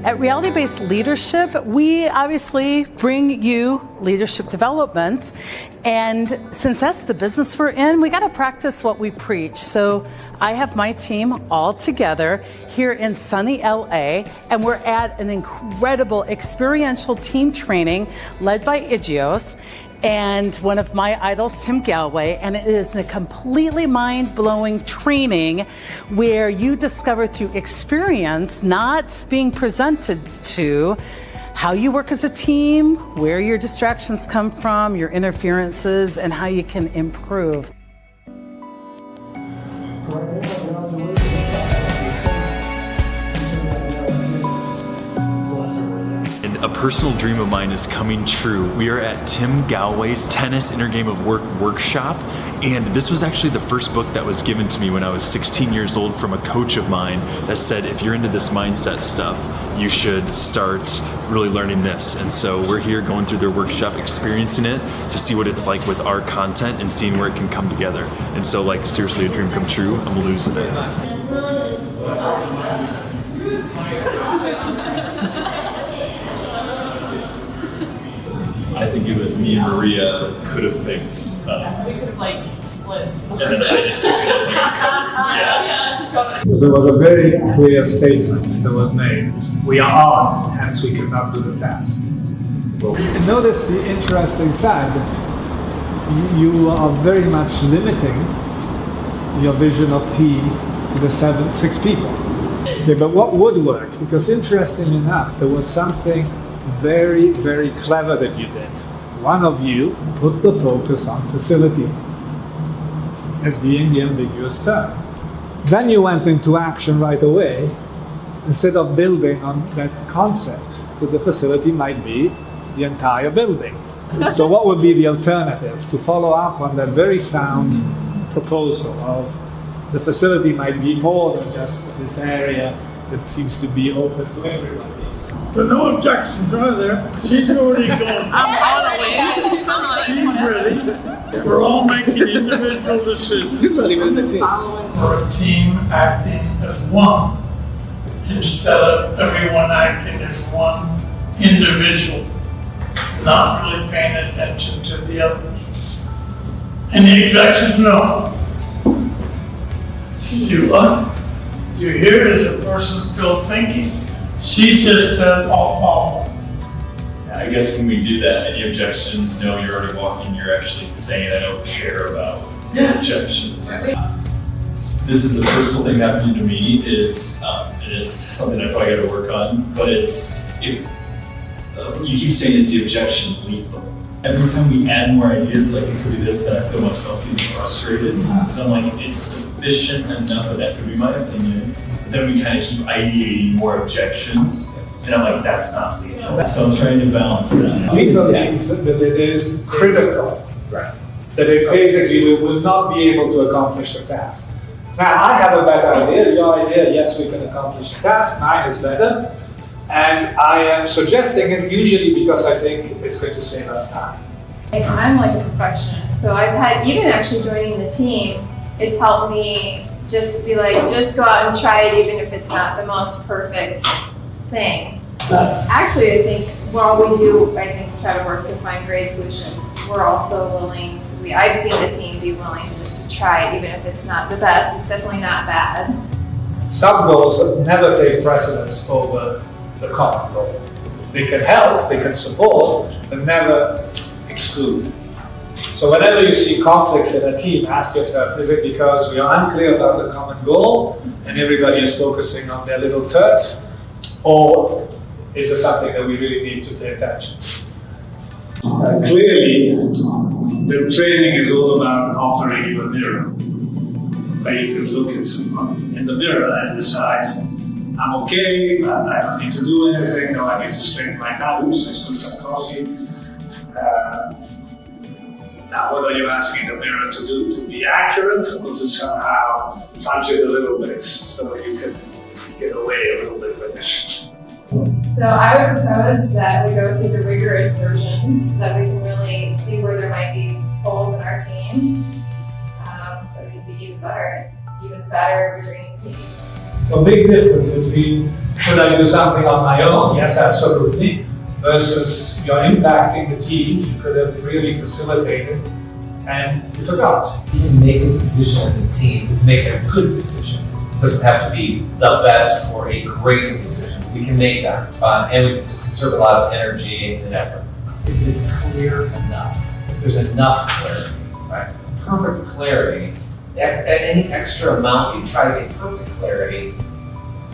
At Reality-Based Leadership, we obviously bring you leadership development. And since that's the business we're in, we got to practice what we preach. So I have my team all together here in sunny LA, and we're at an incredible experiential team training led by IGEOS. And one of my idols, Tim Gallwey, and it is a completely mind-blowing training where you discover through experience, not being presented to, how you work as a team, where your distractions come from, your interferences, and how you can improve. A personal dream of mine is coming true. We are at Tim Gallwey's Tennis Inner Game of Work workshop, and this was actually the first book that was given to me when I was 16 years old from a coach of mine that said, if you're into this mindset stuff, you should start really learning this. And so we're here going through their workshop, experiencing it to see what it's like with our content and seeing where it can come together. And so, like, seriously, a dream come true. I'm losing it. I think it was me and Maria could have picked. We could have like split. And then I just took it as like a There was a very clear statement that was made. We are on, hence we cannot do the task. And notice the interesting side that you are very much limiting your vision of T to the 6 people. Okay, but what would work? Because interesting enough, there was something very, very clever that you did. One of you put the focus on facility as being the ambiguous term. Then you went into action right away instead of building on that concept that the facility might be the entire building. So what would be the alternative to follow up on that very sound proposal of the facility might be more than just this area that seems to be open to everybody? But no objections are there. She's already gone. She's ready. We're all making individual decisions. We're a team acting as one instead of everyone acting as one individual, not really paying attention to the others. Any objections? No. She said, what? You hear it as a person still thinking. She just said, I'll follow. I guess when we do that, any objections, no, you're already walking, you're actually saying I don't care about objections. This is a personal thing happening to me is, and it's something I probably got to work on, but it's, you keep saying is the objection lethal? Every time we add more ideas, like it could be this, then I feel myself getting frustrated. Because I'm like, it's sufficient enough that that could be my opinion. But then we kind of keep ideating more objections. And I'm like, that's not lethal. So I'm trying to balance that. Lethal means that it is critical. Right. That it basically will not be able to accomplish the task. Now, I have a better idea. Your idea, yes, we can accomplish the task. Mine is better. And I am suggesting it usually because I think it's going to save us time. I'm like a perfectionist, so I've had, even actually joining the team, it's helped me just be like, just go out and try it even if it's not the most perfect thing. Actually, I think while we do, I think, try to work to find great solutions, we're also willing to I've seen the team be willing just to try it even if it's not the best, it's definitely not bad. Some goals never take precedence over the common goal. They can help, they can support, but never exclude. So whenever you see conflicts in a team, ask yourself, is it because we are unclear about the common goal and everybody is focusing on their little turf? Or is there something that we really need to pay attention to? Clearly, the training is all about offering you a mirror, where you can look at someone in the mirror and decide, I'm okay, I don't need to do anything, no, I need to straighten my tie, oops, I spilled some coffee. Now, what are you asking the mirror to do? To be accurate or to somehow fudge it a little bit so you can get away a little bit with it? So I would propose that we go to the rigorous versions so that we can really see where there might be holes in our team. So we can be even better between teams. A big difference between Should I do something on my own? Yes, absolutely. Versus you're impacting the team, you could have really facilitated, and you forgot. You can make a decision as a team, make a good decision. It doesn't have to be the best or a great decision. We can make that, and we can conserve a lot of energy and effort. If it's clear enough, if there's enough clarity, right? Perfect clarity, any extra amount you try to get perfect clarity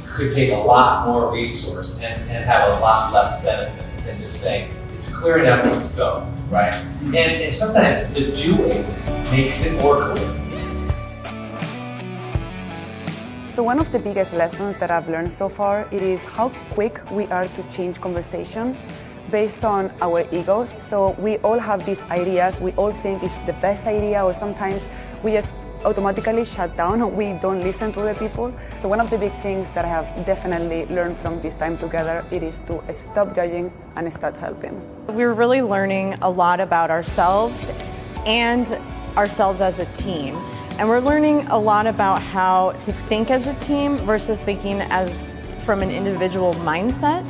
could take a lot more resource and have a lot less benefit than just saying, it's clear enough, let's go, right? And sometimes the doing makes it more clear. So one of the biggest lessons that I've learned so far, it is how quick we are to change conversations based on our egos. So we all have these ideas, we all think it's the best idea, or sometimes we just automatically shut down, we don't listen to the people. So one of the big things that I have definitely learned from this time together, it is to stop judging and start helping. We're really learning a lot about ourselves and ourselves as a team. And we're learning a lot about how to think as a team versus thinking as from an individual mindset.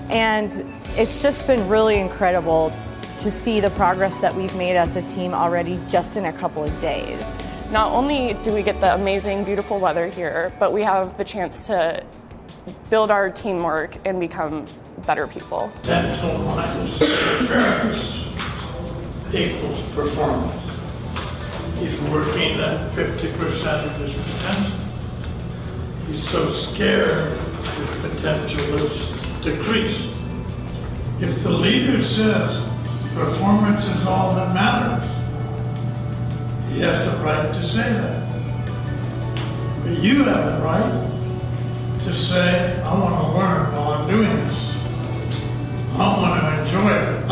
And it's just been really incredible to see the progress that we've made as a team already just in a couple of days. Not only do we get the amazing, beautiful weather here, but we have the chance to build our teamwork and become better people. Potential minus interference equals performance. He's working at 50% of his potential. He's so scared his potential is decreased. If the leader says performance is all that matters, he has the right to say that. But you have the right to say, I want to learn while I'm doing this. I want to enjoy it. I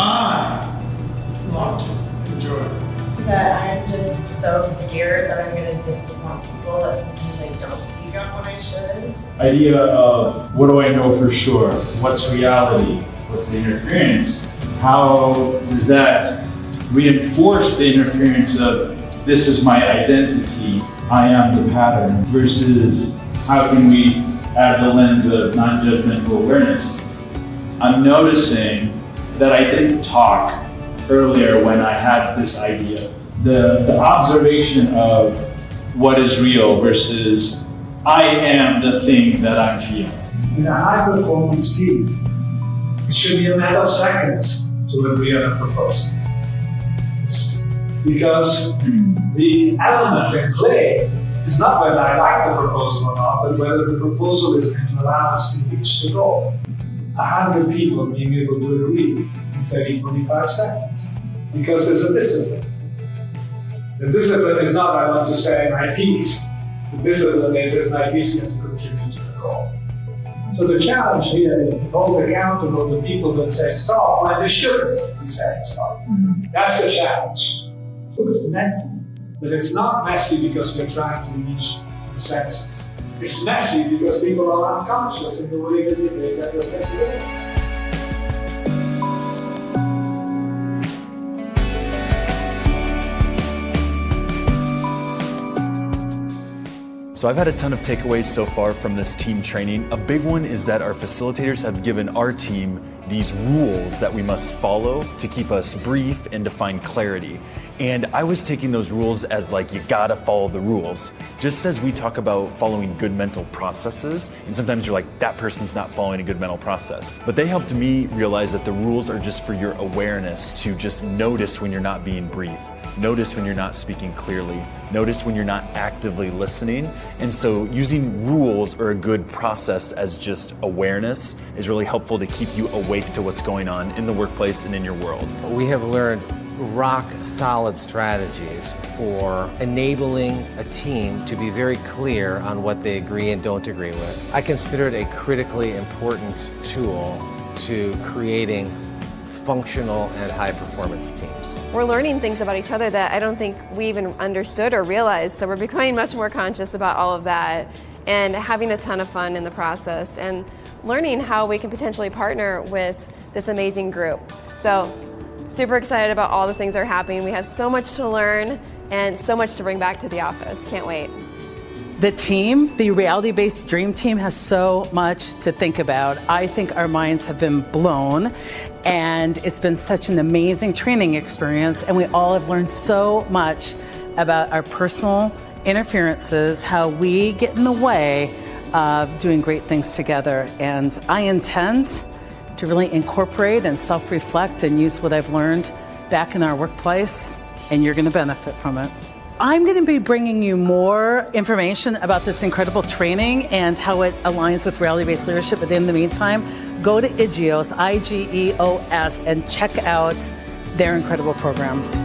want to enjoy it. That I'm just so scared that I'm going to disappoint people that sometimes I don't speak up when I should. Idea of what do I know for sure? What's reality? What's the interference? How does that reinforce the interference of this is my identity, I am the pattern, versus how can we add the lens of non-judgmental awareness? I'm noticing that I didn't talk earlier when I had this idea. The observation of what is real versus I am the thing that I'm feeling. In a high-performance team, it should be a matter of seconds to agree on a proposal. Because the element in play is not whether I like the proposal or not, but whether the proposal is going to allow us to reach the goal. 100 people being able to agree in 30-45 seconds. Because there's a discipline. The discipline is not I want to say my piece. The discipline is my piece going to contribute to the goal. So the challenge here is to hold accountable the people that say stop when they shouldn't be saying stop. That's the challenge. It's messy, but it's not messy because we're trying to reach consensus. It's messy because people are unconscious in the way that they take that responsibility. So I've had a ton of takeaways so far from this team training. A big one is that our facilitators have given our team these rules that we must follow to keep us brief and to find clarity. And I was taking those rules as like, you gotta follow the rules. Just as we talk about following good mental processes, and sometimes you're like, that person's not following a good mental process. But they helped me realize that the rules are just for your awareness to just notice when you're not being brief. Notice when you're not speaking clearly. Notice when you're not actively listening. And so using rules or a good process as just awareness is really helpful to keep you awake to what's going on in the workplace and in your world. We have learned rock solid strategies for enabling a team to be very clear on what they agree and don't agree with. I consider it a critically important tool to creating functional and high-performance teams. We're learning things about each other that I don't think we even understood or realized, so we're becoming much more conscious about all of that and having a ton of fun in the process and learning how we can potentially partner with this amazing group. So, super excited about all the things that are happening. We have so much to learn and so much to bring back to the office. Can't wait. The team, the reality-based dream team, has so much to think about. I think our minds have been blown, and it's been such an amazing training experience, and we all have learned so much about our personal interferences, how we get in the way of doing great things together. And I intend to really incorporate and self-reflect and use what I've learned back in our workplace, and you're going to benefit from it. I'm going to be bringing you more information about this incredible training and how it aligns with reality-based leadership. But in the meantime, go to IGEOS, IGEOS, and check out their incredible programs.